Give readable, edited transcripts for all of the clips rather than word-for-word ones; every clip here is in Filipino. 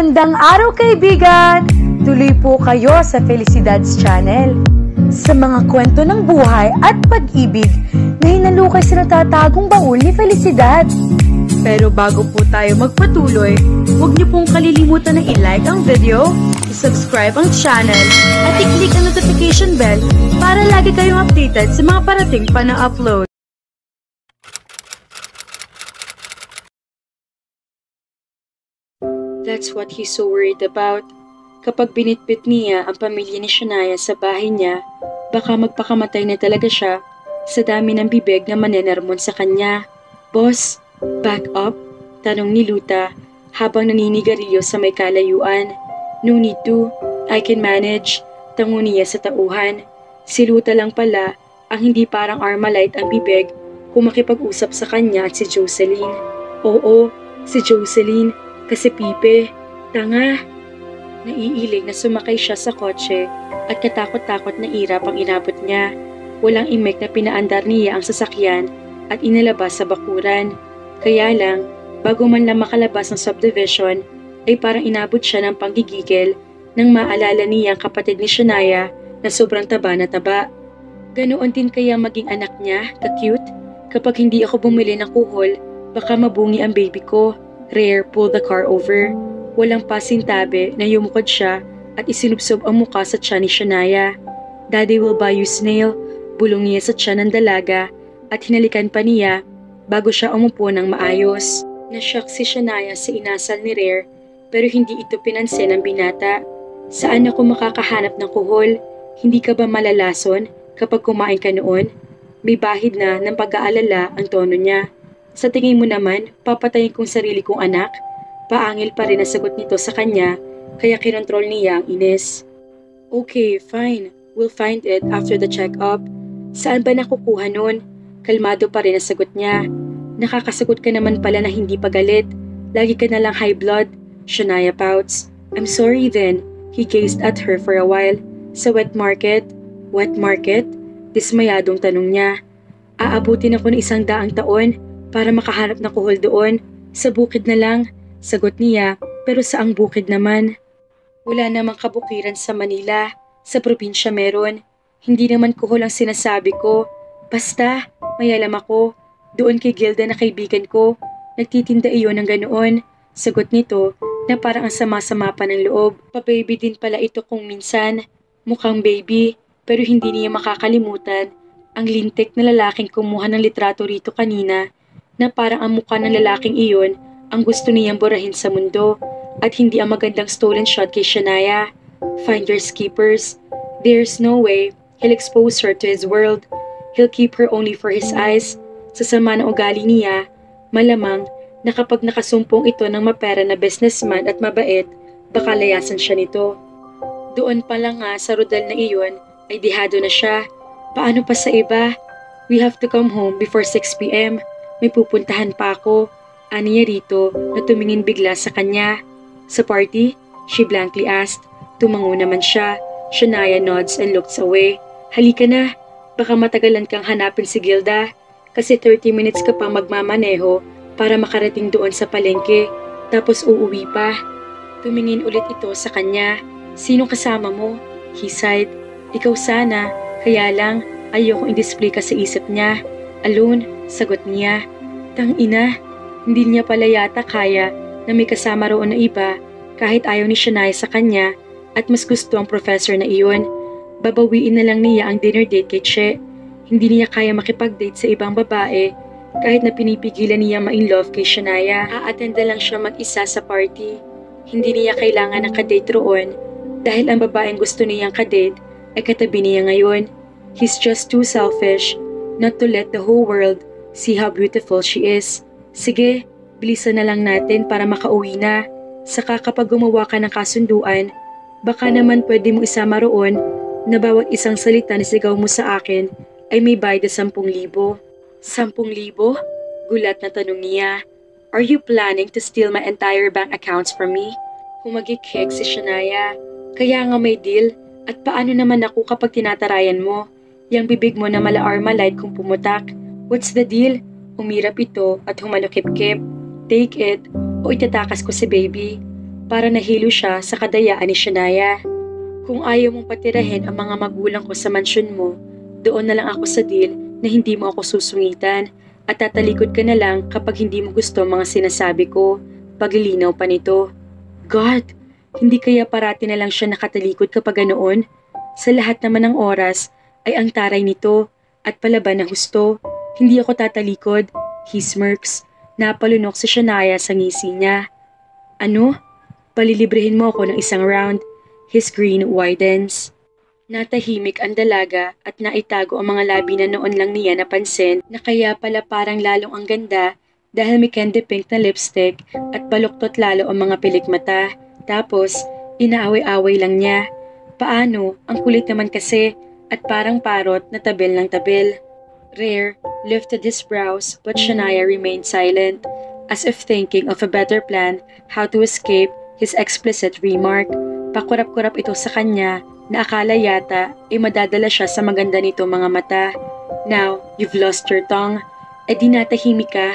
Magandang araw kaibigan! Tuloy po kayo sa Felicidad's Channel. Sa mga kwento ng buhay at pag-ibig na hinalukay sa natatagong baul ni Felicidad. Pero bago po tayo magpatuloy, huwag niyo pong kalilimutan na i-like ang video, i-subscribe ang channel, at i-click ang notification bell para lagi kayong updated sa mga parating pa na upload. That's what he's so worried about. Kapag binitbit niya ang pamilya ni Shania sa bahay niya, baka magpakamatay na talaga siya sa dami ng bibig na manenermon sa kanya. Boss, back up? Tanong ni Luta habang naninigarilyo sa may kalayuan. No need to, I can manage. Tango niya sa tauhan. Si Luta lang pala ang hindi parang Armalite ang bibig kung makipag-usap sa kanya at si Jocelyn. Oo, si Jocelyn. Kasi Pipe, tanga. Naiiling na sumakay siya sa kotse at katakot-takot na irap ang inabot niya. Walang imik na pinaandar niya ang sasakyan at inalabas sa bakuran. Kaya lang, bago man lang makalabas ng subdivision, ay parang inabot siya ng panggigigil nang maalala niya ang kapatid ni Shania na sobrang taba na taba. Ganoon din kaya maging anak niya, ka-cute? Kapag hindi ako bumili ng kuhol, baka mabungi ang baby ko. Rare pulled the car over. Walang pasintabi na yumukod siya at isinubsob ang muka sa tiyan ni Shania. Daddy will buy you snail. Bulong niya sa tiyan ng dalaga at hinalikan pa niya bago siya umupo ng maayos. Nashock si Shania sa inasal ni Rare pero hindi ito pinansin ng binata. Saan ako makakahanap ng kuhol? Hindi ka ba malalason kapag kumain ka noon? May bahid na ng pag-aalala ang tono niya. Sa tingin mo naman, papatayin kong sarili kong anak? Paangil pa rin ang sagot nito sa kanya, kaya kinontrol niya ang inis. Okay, fine. We'll find it after the check-up. Saan ba nakukuha nun? Kalmado pa rin ang sagot niya. Nakakasagot ka naman pala na hindi pagalit. Lagi ka na lang high blood. Shania pouts. I'm sorry then. He gazed at her for a while. Sa wet market? Wet market? Dismayadong tanong niya. Aabutin ako ng 100 taon para makahanap ng kuhol doon. Sa bukid na lang, sagot niya, pero saang bukid naman? Wala namang kabukiran sa Manila. Sa probinsya meron. Hindi naman kuhol ang sinasabi ko. Basta, may alam ako. Doon kay Gilda na kaibigan ko. Nagtitinda iyon ng ganoon. Sagot nito na parang ang sama-sama pa ng loob. Pa-baby din pala ito kung minsan. Mukhang baby, pero hindi niya makakalimutan ang lintik na lalaking kumuha ng litrato rito kanina na parang ang mukha ng lalaking iyon ang gusto niyang burahin sa mundo at hindi ang magandang stolen shot kay Shania. Finders keepers. There's no way he'll expose her to his world. He'll keep her only for his eyes. Sa sama ng ugali niya, malamang na kapag nakasumpong ito ng mapera na businessman at mabait, baka layasan siya nito. Doon pa lang nga sa rudal na iyon ay dihado na siya. Paano pa sa iba? We have to come home before 6 p.m. May pupuntahan pa ako. Aniya rito na tumingin bigla sa kanya. Sa party? She blankly asked. Tumango naman siya. Shania nods and looks away. Halika na. Baka matagalan kang hanapin si Gilda. Kasi 30 minutes ka pang magmamaneho para makarating doon sa palengke. Tapos uuwi pa. Tumingin ulit ito sa kanya. Sinong kasama mo? He sighed. Ikaw sana. Kaya lang, ayokong i-display ka sa isip niya. Alone, sagot niya. Tangina, hindi niya pala yata kaya na may kasama roon na iba kahit ayaw ni Shania sa kanya at mas gusto ang professor na iyon. Babawiin na lang niya ang dinner date kay Che. Hindi niya kaya makipag-date sa ibang babae kahit na pinipigilan niya ma-in-love kay Shania. Aattend lang siya mag-isa sa party. Hindi niya kailangan ng kadate roon dahil ang babaeng gusto niyang kadate ay katabi niya ngayon. He's just too selfish not to let the whole world see how beautiful she is. Sige, bilisan na lang natin para makauwi na. Saka kapag gumawa ka ng kasunduan, baka naman pwede mo isama roon na bawat isang salita na sigaw mo sa akin ay may bayad na 10,000. 10,000? Gulat na tanong niya. Are you planning to steal my entire bank accounts from me? Humagik-hik si Shania. Kaya nga may deal. At paano naman ako kapag tinatarayan mo? Yang bibig mo na mala-Armalite kung pumutak. What's the deal? Umirap ito at humalukip-kip. Take it o itatakas ko si baby. para nahilo siya sa kadayaan ni Shania. Kung ayaw mong patirahin ang mga magulang ko sa mansyon mo, doon na lang ako sa deal na hindi mo ako susungitan at tatalikod ka na lang kapag hindi mo gusto mga sinasabi ko. Paglilinaw pa nito. God, hindi kaya parati na lang siya nakatalikod kapag ganoon? Sa lahat naman ng oras ay ang taray nito at palaban na husto. Hindi ako tatalikod. He smirks. Napalunok si Shania sa ngisi niya. Ano? Palilibrehin mo ako ng isang round. His grin widens. Natahimik ang dalaga at naitago ang mga labi na noon lang niya napansin na kaya pala parang lalong ang ganda dahil may candy pink na lipstick at baluktot lalo ang mga pilik mata. Tapos, inaaway-away lang niya. Paano? Ang kulit naman kasi at parang parot na tabil ng tabil. Rare lifted his brows but Shania remained silent, as if thinking of a better plan how to escape his explicit remark. Pakurap-kurap ito sa kanya na akala yata ay madadala siya sa maganda nito mga mata. Now, you've lost your tongue. E di natahimik ka.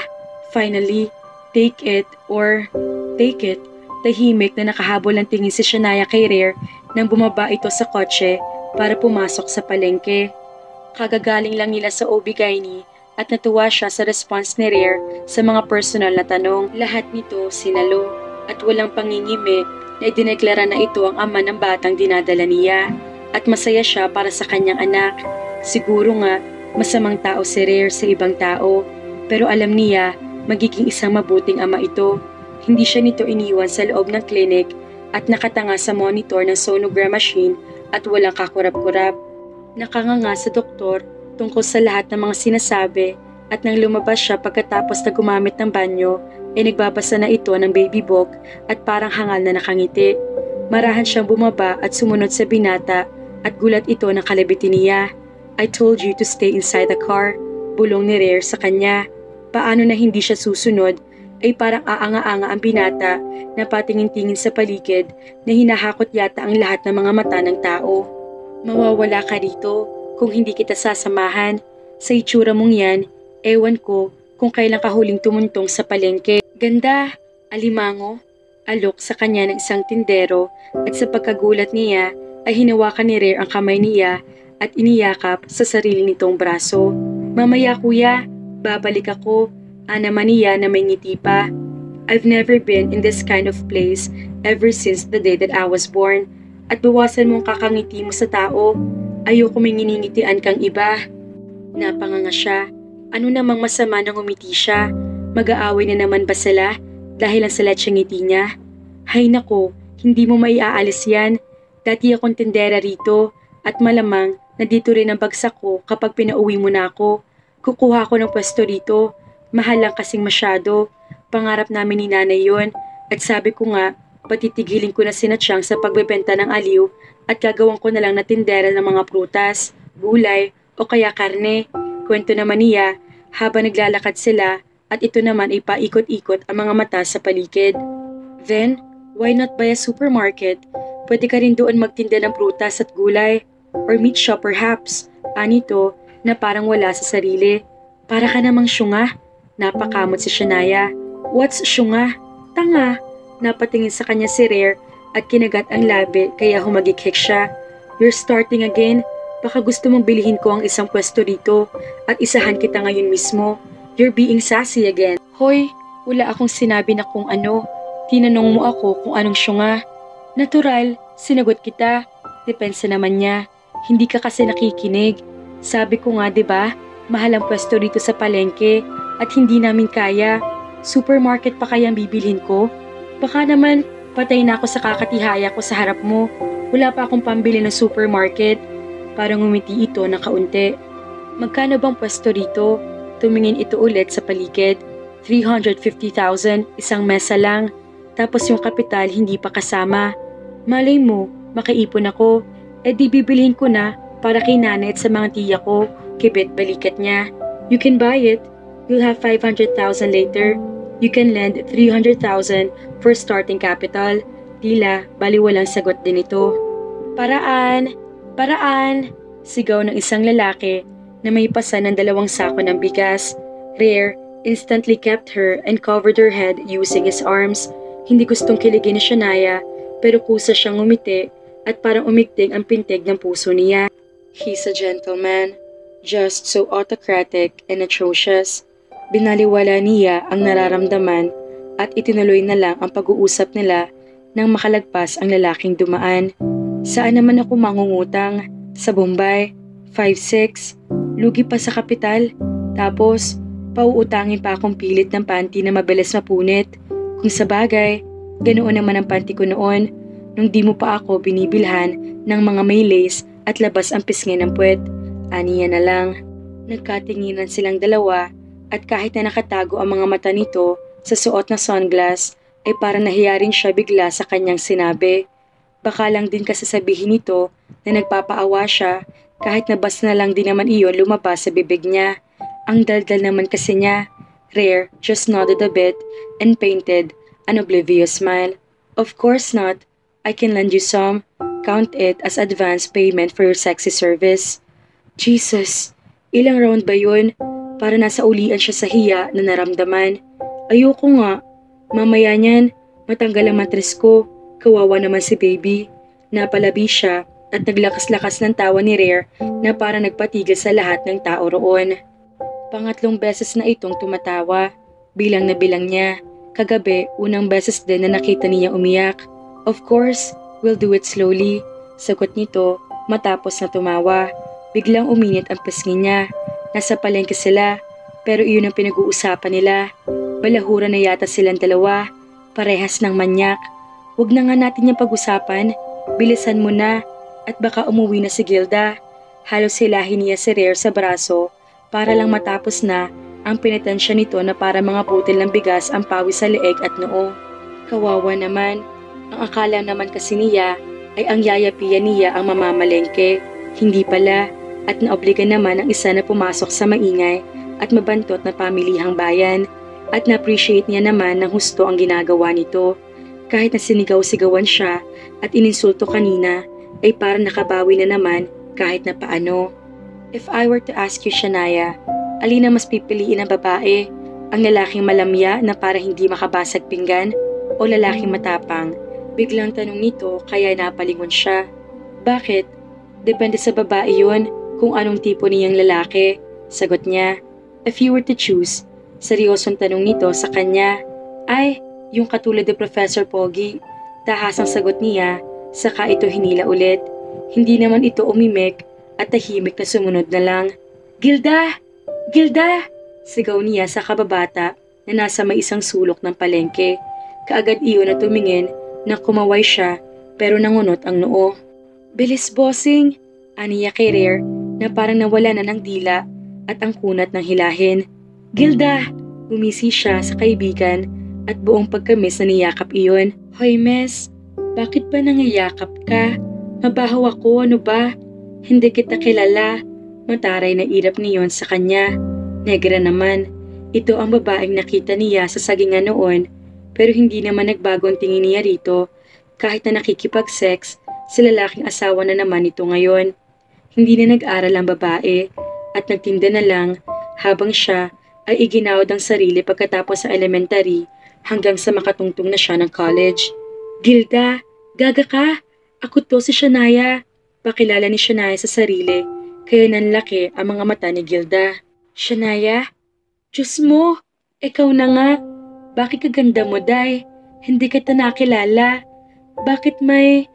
Finally, take it or take it. Tahimik na nakahabol ang tingin si Shania kay Rare nang bumaba ito sa kotse para pumasok sa palengke. Kagagaling lang nila sa OB-GYN at natuwa siya sa response ni Rare sa mga personal na tanong. Lahat nito sinalo at walang pangingimi na idineklara na ito ang ama ng batang dinadala niya at masaya siya para sa kanyang anak. Siguro nga, masamang tao si Rare sa ibang tao pero alam niya magiging isang mabuting ama ito. Hindi siya nito iniwan sa loob ng clinic at nakatanga sa monitor ng sonogram machine at walang kakurap-kurap. Nakanganga sa doktor tungkol sa lahat ng mga sinasabi at nang lumabas siya pagkatapos na gumamit ng banyo, ay nagbabasa na ito ng baby book at parang hangal na nakangiti. Marahan siyang bumaba at sumunod sa binata at gulat ito ng kalabitin niya. I told you to stay inside the car. Bulong ni Rare sa kanya. Paano na hindi siya susunod ay parang aanga-anga ang binata na patingin-tingin sa paligid na hinahakot yata ang lahat ng mga mata ng tao. Mawawala ka rito kung hindi kita sasamahan. Sa itsura mong yan, ewan ko kung kailan ka huling tumuntong sa palengke. Ganda, alimango, alok sa kanya ng isang tindero at sa pagkagulat niya ay hinawakan ni Rare ang kamay niya at iniyakap sa sarili nitong braso. Mamaya kuya, babalik ako, naman niya na may ngiti pa. I've never been in this kind of place ever since the day that I was born. At bawasan mong kakangiti mo sa tao. Ayoko may nginingitian kang iba. Napanganga siya. Ano namang masama nang umiti siya? Mag-aaway na naman ba sila dahil lang sa letseng ngiti niya? Hay nako, hindi mo maiaalis yan. Dati akong tendera rito at malamang na dito rin ang bagsak ko kapag pinauwi mo na ako. Kukuha ko ng pwesto rito. Mahal lang kasing masyado. Pangarap namin ni nanay yon at sabi ko nga, patitigilin ko na si Natsyang sa pagbebenta ng aliw at gagawin ko na lang na tindera ng mga prutas, gulay o kaya karne. Kwento naman niya habang naglalakad sila at ito naman ay paikot-ikot ang mga mata sa paligid. Then, why not buy a supermarket? Pwede ka rin doon magtinda ng prutas at gulay or meat shop perhaps. Anito na parang wala sa sarili. Para ka namang syunga. Napakamot si Shania. What's syunga? Tanga. Napatingin sa kanya si Rare at kinagat ang labi kaya humagikik siya. You're starting again? Baka gusto mong bilihin ko ang isang pwesto dito at isahan kita ngayon mismo. You're being sassy again. Hoy, wala akong sinabi na kung ano. Tinanong mo ako kung anong syunga. Natural, sinagot kita. Depensa naman niya. Hindi ka kasi nakikinig. Sabi ko nga 'di ba, mahal ang pwesto dito sa palengke at hindi namin kaya. Supermarket pa kaya ang bibilhin ko? Baka naman patay na ako sa kakatihaya ko sa harap mo. Wala pa akong pambili ng supermarket. Parang umiti ito ng kaunti. Magkano bang pwesto rito? Tumingin ito ulit sa paligid. 350,000, isang mesa lang. Tapos yung kapital hindi pa kasama. Malay mo, makaipon ako. E di bibilhin ko na para kay nanay at sa mga tiya ko. Kibit balikat niya. You can buy it. You'll have 500,000 later. You can lend 300,000 for starting capital. Tila, baliwalang sagot din ito. Paraan! Paraan! Sigaw ng isang lalaki na may pasan ng 2 sako ng bigas. Rare instantly kept her and covered her head using his arms. Hindi gustong kiligin ni Shania pero kusa siyang ngumiti at parang umigting ang pintig ng puso niya. He's a gentleman, just so autocratic and atrocious. Binaliwala niya ang nararamdaman at itinuloy na lang ang pag-uusap nila nang makalagpas ang lalaking dumaan. Saan naman ako mangungutang? Sa Bombay? 5'6"? Lugi pa sa kapital? Tapos, pauutangin pa akong pilit ng panty na mabilis mapunit. Kung sa bagay, ganoon naman ang panty ko noon nung di mo pa ako binibilhan ng mga may lace at labas ang pisngi ng puwet. Aniya na lang. Nagkatinginan silang dalawa at kahit na nakatago ang mga mata nito sa suot na sunglass ay parang nahiya rin siya bigla sa kanyang sinabi. Baka lang din kasasabihin nito na nagpapaawa siya kahit na bas na lang din naman iyon lumabas sa bibig niya. Ang daldal naman kasi niya. Rare just nodded a bit and painted an oblivious smile. Of course not. I can lend you some. Count it as advance payment for your sexy service. Jesus, ilang round ba yun? Para nasa ulian siya sa hiya na naramdaman. Ayoko nga. Mamaya niyan, matanggal ang matres ko. Kawawa naman si baby. Napalabi siya at naglakas-lakas ng tawa ni Rare na para nagpatigil sa lahat ng tao roon. Pangatlong beses na itong tumatawa. Bilang na bilang niya. Kagabi, unang beses din na nakita niya umiyak. Of course, we'll do it slowly. Sagot nito matapos na tumawa. Biglang uminit ang pisngi niya. Nasa palengke sila, pero iyon ang pinag-uusapan nila. Balahura na yata silang dalawa. Parehas ng manyak. Huwag na nga natin yung pag-usapan. Bilisan mo na at baka umuwi na si Gilda. Halos hilahin niya si Rare sa braso para lang matapos na ang pinitensya nito na para mga butil ng bigas ang pawis sa leeg at noo. Kawawa naman. Ang akala naman kasi niya ay ang yayapian niya ang mamamalengke. Hindi pala at naobliga naman ang isa na pumasok sa maingay at mabantot na pamilihang bayan at na-appreciate niya naman ng husto ang ginagawa nito. Kahit na sinigaw-sigawan siya at ininsulto kanina ay parang nakabawi na naman kahit na paano. If I were to ask you, Shania, alin ang mas pipiliin ng babae? Ang lalaking malamya na para hindi makabasag pinggan o lalaking matapang? Biglang tanong nito kaya napalingon siya. Bakit? Depende sa babae yun kung anong tipo niyang lalaki. Sagot niya. If you were to choose, seryosong tanong nito sa kanya. Ay, yung katulad ni Professor Pogi. Tahasang sagot niya, saka ito hinila ulit. Hindi naman ito umimik at tahimik na sumunod na lang. Gilda! Gilda! Sigaw niya sa kababata na nasa may isang sulok ng palengke. Kaagad iyon na tumingin na kumaway siya pero nangunot ang noo. Bilis bossing! Aniya kay Rare na parang nawala na ng dila at ang kunat ng hilahin. Gilda! Umisi siya sa kaibigan at buong pagkamis na niyakap iyon. Hoy Mes, bakit ba nangiyakap ka? Mabaho ako, ano ba? Hindi kita kilala. Mataray na irap niyon sa kanya. Negra naman. Ito ang babaeng nakita niya sa sagingan noon pero hindi naman nagbago ang tingin niya rito kahit na nakikipag-sex sa lalaking asawa na naman ito ngayon. Hindi na nag-aral ang babae at nagtinda na lang habang siya ay iginawad ang sarili pagkatapos sa elementary hanggang sa makatungtong na siya ng college. Gilda, gaga ka? Ako to si Shania. Pakilala ni Shania sa sarili kaya nanlaki ang mga mata ni Gilda. Shania? Diyos mo, ikaw na nga. Bakit kaganda mo, Day? Hindi kita nakilala. Bakit may...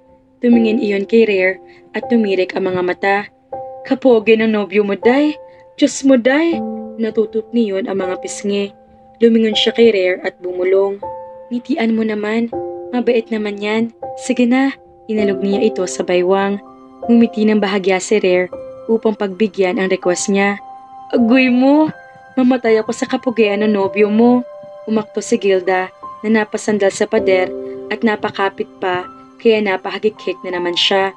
Tumingin iyon kay Rare at tumirik ang mga mata. Kapoge ng nobyo mo, Day. Diyos mo, Day. Natutup niyon ang mga pisngi. Lumingon siya kay Rare at bumulong. Nitian mo naman. Mabait naman yan. Sige na. Inalog niya ito sa baywang. Ngumiti ng bahagya si Rare upang pagbigyan ang request niya. Agoy mo. Mamatay ako sa kapugian ng nobyo mo. Umakto si Gilda na napasandal sa pader at napakapit pa kaya napahagikik na naman siya.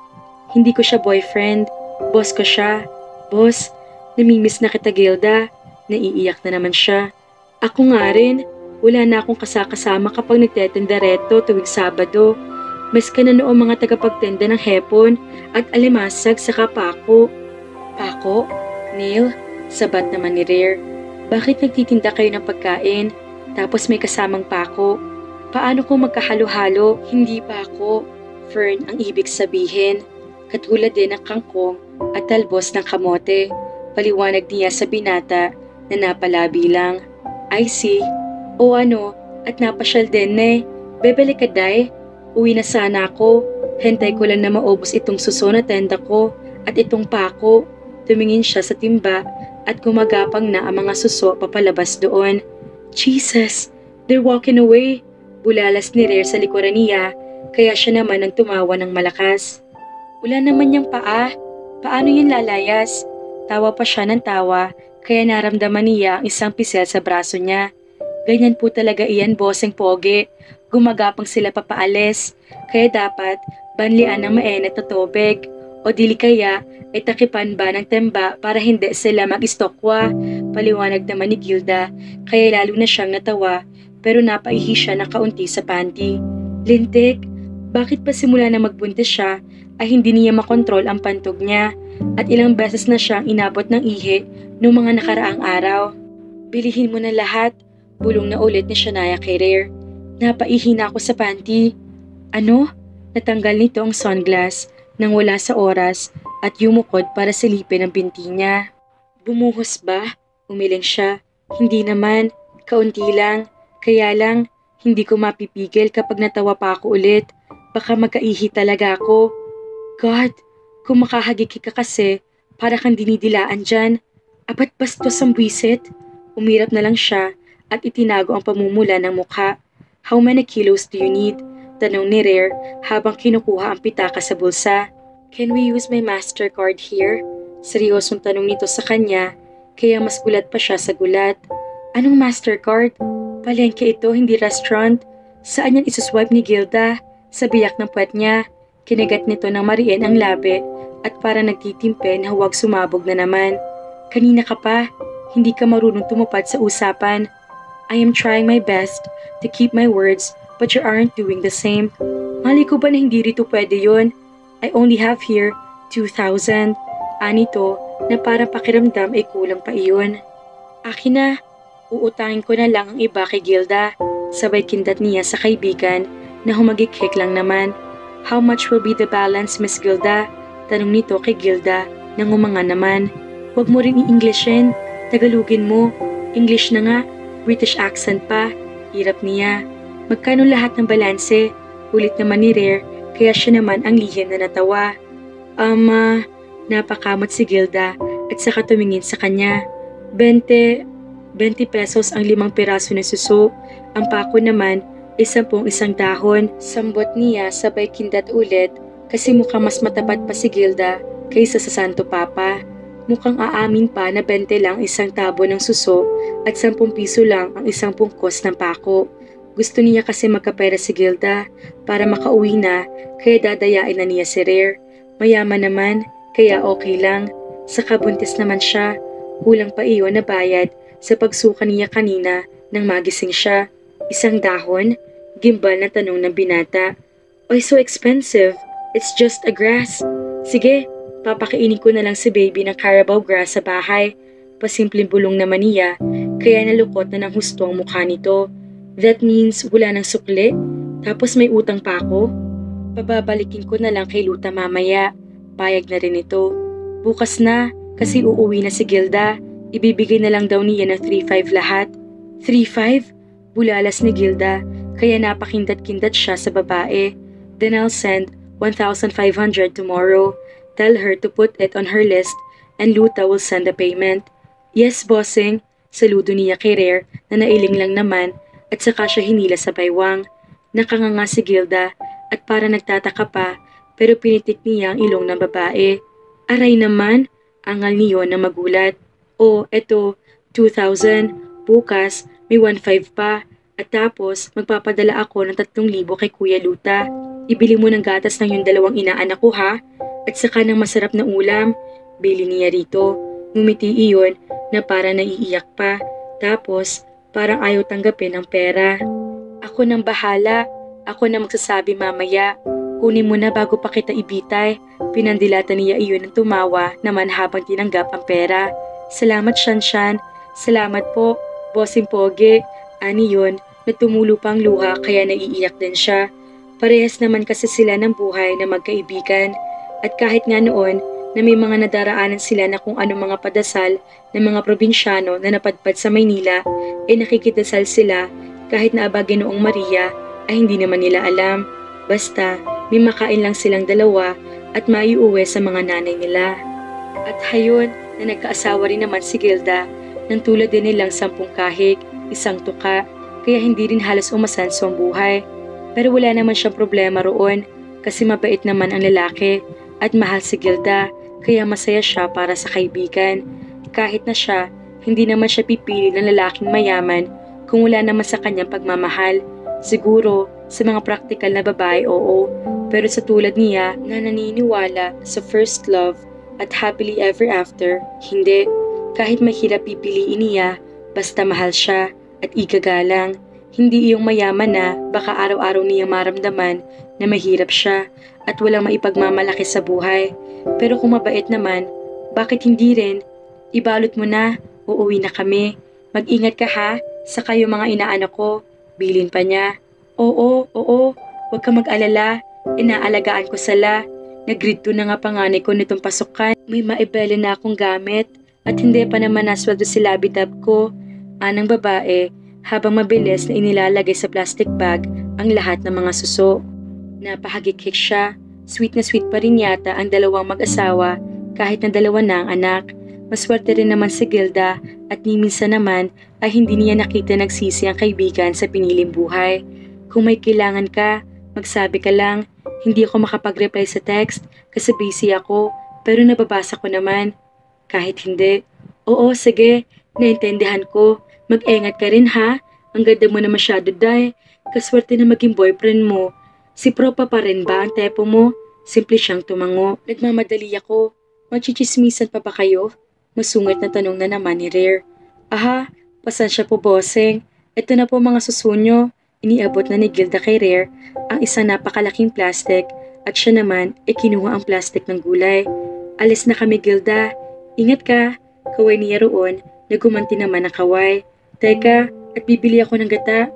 Hindi ko siya boyfriend. Boss ko siya. Boss, namimiss na kita Gilda. Naiiyak na naman siya. Ako nga rin. Wala na akong kasakasama kapag nagtetendareto tuwing Sabado. Mas ka na noong mga tagapagtenda ng hepon at alimasag sa kapako. Pako? Neil? Sabat naman ni Rare. Bakit nagtitinda kayo ng pagkain tapos may kasamang pako? Paano kung magkahalo-halo? Hindi pa ako. Fern ang ibig sabihin. Katulad din ng kangkong at talbos ng kamote. Paliwanag niya sa binata na napalabi lang. I see. O ano, at napasyal din eh. Bebeli ka day? Uwi na sana ako. Hintay ko lang na maubos itong suso na tenda ko at itong pako. Tumingin siya sa timba at gumagapang na ang mga suso papalabas doon. Jesus, they're walking away. Bulalas ni Rare sa likuran niya, kaya siya naman ang tumawa ng malakas. Wala naman niyang paa. Paano yun lalayas? Tawa pa siya ng tawa, kaya naramdaman niya ang isang pisel sa braso niya. Ganyan po talaga iyan, bossing pogi. Gumagapang sila papaalis, kaya dapat banlian ng mainit na tubig. O dili kaya ay takipan ba ng temba para hindi sila mag-istokwa. Paliwanag naman ni Gilda, kaya lalo na siyang natawa pero napaihi siya ng kaunti sa panty. Lintik, bakit pa simula na magbuntis siya ay hindi niya makontrol ang pantog niya at ilang beses na siyang inabot ng ihi noong mga nakaraang araw. Bilihin mo na lahat, bulong na ulit ni Shania kay Rare. Napaihi na ako sa panty. Ano? Natanggal nito ang sunglass nang wala sa oras at yumukod para silipin ang binti niya. Bumuhos ba? Umiling siya. Hindi naman, kaunti lang. Kaya lang, hindi ko mapipigil kapag natawa pa ako ulit. Baka magkaihi talaga ako. God, kung makahagiki ka kasi, para kang dinidilaan dyan. Apat bastos ang buwisit. Umirap na lang siya at itinago ang pamumula ng mukha. How many kilos do you need? Tanong ni Rare habang kinukuha ang pitaka sa bulsa. Can we use my MasterCard here? Seryosong tanong nito sa kanya, kaya mas gulat pa siya sa gulat. Anong MasterCard? Palengke ito, hindi restaurant. Saan yan isuswipe ni Gilda? Sa biyak ng puwet niya. Kinagat nito ng mariin ang labi at para nagtitimpe na huwag sumabog na naman. Kanina ka pa, hindi ka marunong tumupad sa usapan. I am trying my best to keep my words but you aren't doing the same. Mali ko ba na hindi rito pwede yun? I only have here 2,000. Anito na parang pakiramdam ay kulang pa iyon. Akin na, uutangin ko na lang ang iba kay Gilda. Sabay kindat niya sa kaibigan na humagikik lang naman. How much will be the balance, Miss Gilda? Tanong nito kay Gilda nang umanga naman. Huwag mo rin i-Englishin. Tagalogin mo. English na nga. British accent pa. Hirap niya. Magkano lahat ng balanse? Ulit naman ni Rare, kaya siya naman ang lihim na natawa. Napakamot si Gilda at saka tumingin sa kanya. 20 pesos ang 5 piraso na suso. Ang pako naman ay 10 isang dahon. Sambot niya sabay kindat ulit kasi mukhang mas matapat pa si Gilda kaysa sa Santo Papa. Mukhang aamin pa na 20 lang isang tabo ng suso at 10 piso lang ang isang pungkos ng pako. Gusto niya kasi magkapera si Gilda para makauwi na kaya dadayain na niya si Rare. Mayaman naman kaya okay lang. Sa kabuntis naman siya, kulang pa iyon na bayad sa pagsuka niya kanina nang magising siya. 1 dahon? Gimbal na tanong ng binata. Oy, so expensive. It's just a grass. Sige, papakainin ko na lang si baby ng Carabao grass sa bahay. Pasimpleng bulong naman niya, kaya nalukot na ng husto ang mukha nito. That means wala nang sukli? Tapos may utang pa ako? Pababalikin ko na lang kay Luta mamaya. Payag na rin ito. Bukas na, kasi uuwi na si Gilda. Ibibigay na lang daw niya ng 3,500 lahat. 3,500? Bulalas ni Gilda, kaya napakindat-kindat siya sa babae. Then I'll send 1,500 tomorrow. Tell her to put it on her list and Luta will send the payment. Yes, bossing. Saludo niya kay Rare na nailing lang naman at saka siya hinila sa baywang. Nakanganga si Gilda at para nagtataka pa pero pinitik niya ang ilong ng babae. Aray naman, angal niyo na magulat. Oh, eto, 2,000. Bukas, may 1,500 pa. At tapos, magpapadala ako ng 3,000 kay Kuya Luta. Ibili mo ng gatas ng yung 2 inaanak ko ha? At saka ng masarap na ulam. Bili niya rito. Ngumiti iyon na para naiiyak pa. Tapos, parang ayaw tanggapin ang pera. Ako nang bahala. Ako na magsasabi mamaya. Kunin mo na bago pa kita ibitay. Pinandilatan niya iyon ng tumawa naman habang tinanggap ang pera. Salamat, Shanshan. Salamat po, Bossing Pogi. Ani yun na tumulo pa ang luha kaya naiiyak din siya. Parehas naman kasi sila ng buhay na magkaibigan at kahit nga noon na may mga nadaraanan sila na kung ano mga padasal ng mga probinsyano na napadpad sa Maynila, nakikidasal sila kahit na abagin noong Maria ay hindi naman nila alam. Basta may makain lang silang dalawa at maiuwi sa mga nanay nila. At hayon na nagkaasawa rin naman si Gilda nang tulad din nilang 10 kahig, 1 tuka, kaya hindi rin halos umasanso ang buhay. Pero wala naman siyang problema roon kasi mabait naman ang lalaki at mahal si Gilda kaya masaya siya para sa kaibigan. Kahit na siya, hindi naman siya pipili ng lalaking mayaman kung wala naman sa kanyang pagmamahal. Siguro sa mga praktikal na babae oo, pero sa tulad niya na naniniwala sa first love at happily ever after, hindi. Kahit mahirap pipiliin niya, basta mahal siya at igagalang. Hindi iyong mayaman na baka araw-araw niya maramdaman na mahirap siya at walang maipagmamalaki sa buhay. Pero kung mabait naman, bakit hindi rin? Ibalot mo na, uuwi na kami. Mag-ingat ka ha, sa kayo mga inaanak ko. Bilin pa niya. Oo, huwag ka mag-alala. Inaalagaan ko sila. Nag-grade 2 na nga panganay ko nitong pasukan. May maibeli na akong gamit at hindi pa naman nasweldo si Labitab ko. Anang babae, habang mabilis na inilalagay sa plastic bag ang lahat ng mga suso. Napahagikik siya. Sweet na sweet pa rin yata ang dalawang mag-asawa kahit na dalawa na ang anak. Maswerte rin naman si Gilda at ni minsan naman ay hindi niya nakita nagsisi ang kaibigan sa piniling buhay. Kung may kailangan ka, magsabi ka lang. Hindi ako makapag-reply sa text kasi busy ako pero nababasa ko naman. Kahit hindi. Oo, sige. Naintindihan ko. Mag-engat ka rin ha. Ang ganda mo na masyado, Day. Kaswerte na maging boyfriend mo. Si Propa pa rin ba ang tepo mo? Simple siyang tumango. Nagmamadali ako. Magchichismisan pa ba kayo? Masungit na tanong na naman ni Rare. Aha, pasensya po bossing. Ito na po mga susunyo. Iniabot na ni Gilda kay Rare ang isang napakalaking plastic at siya naman kinuha ang plastic ng gulay. Alis na kami Gilda. Ingat ka. Kaway niya roon na gumanti naman ang kaway. Teka, at bibili ako ng gata.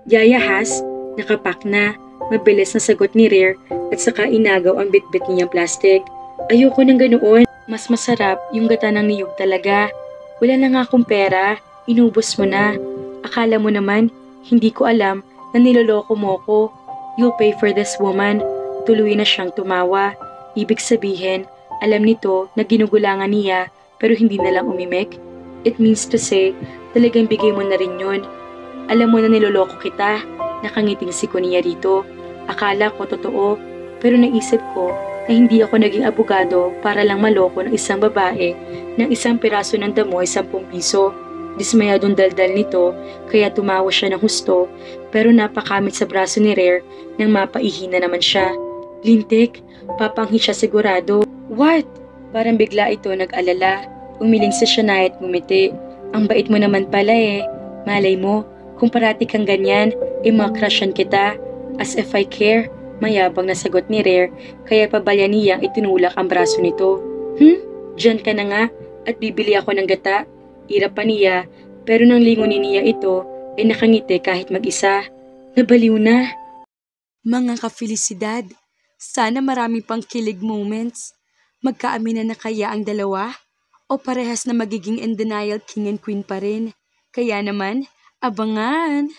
Yaya has, nakapak na. Mabilis na sagot ni Rare at saka inagaw ang bitbit niyang plastic. Ayoko ng ganoon. Mas masarap yung gata ng niyog talaga. Wala na nga akong pera. Inubos mo na. Akala mo naman, hindi ko alam na niloloko mo ko. You'll pay for this woman. Tuloy na siyang tumawa. Ibig sabihin, alam nito na ginugulangan niya pero hindi na lang umimik. It means to say, talagang bigay mo na rin yun. Alam mo na niloloko kita. Nakangiting si Konia rito. Akala ko totoo, pero naisip ko na hindi ako naging abogado para lang maloko ng isang babae ng 1 piraso ng damo ay 10 piso. Dismayadong daldal nito kaya tumawa siya ng husto pero napakamit sa braso ni Rare nang mapaihi na naman siya. Lintik, papanghi siya sigurado. What? Parang bigla ito nag-alala. Umiling si Shania at ngumiti. Ang bait mo naman pala eh. Malay mo, kung parati kang ganyan, makrushan kita. As if I care, mayabang na sagot ni Rare kaya pabalya niyang itinulak ang braso nito. Diyan ka na nga at bibili ako ng gata. Irap pa niya pero nang lingunin niya ito ay nakangiti kahit mag-isa. Nabaliw na. Mga ka-felicidad, sana marami pang kilig moments. Magkaaminan na kaya ang dalawa? O parehas na magiging in denial king and queen pa rin? Kaya naman, abangan!